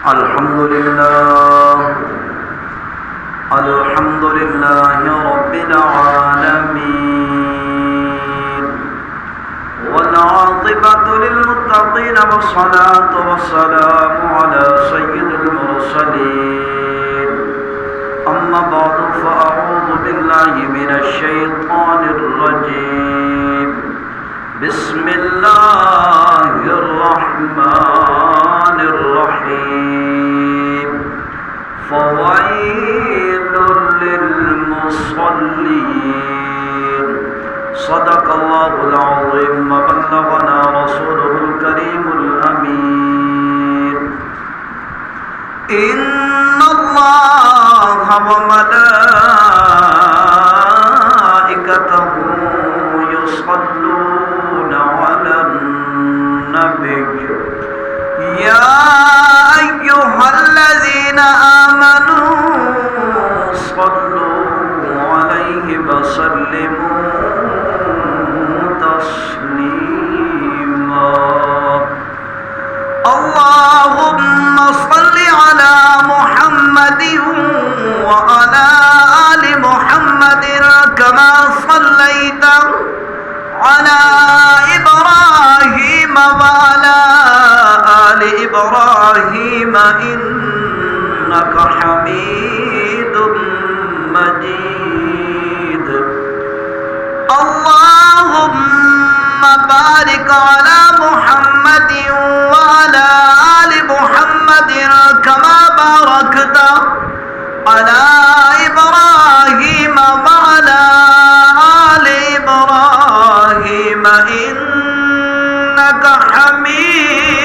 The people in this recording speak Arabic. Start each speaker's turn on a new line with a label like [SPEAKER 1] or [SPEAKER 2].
[SPEAKER 1] الحمد لله رب العالمين، والعاقبة للمتقين، والصلاة والسلام على سيد المرسلين. أما بعد، فأعوذ بالله من الشيطان الرجيم. بسم الله الرحمن الرحيم. فويل للمصلين. صدق الله العظيم وبلغنا رسوله الكريم الأمين. إن الله وملائكته يصلون على النبي يا أيها الذين آمنوا صلوا عليه وسلموا تسليما. اللهم صل على محمد وعلى آل محمد كما صليت على إبراهيم وعلى آل إبراهيم إنك حميد مجيد. اللهم بارك على محمد وعلى آل محمد كما باركت على إبراهيم وعلى آل إبراهيم إنك حميد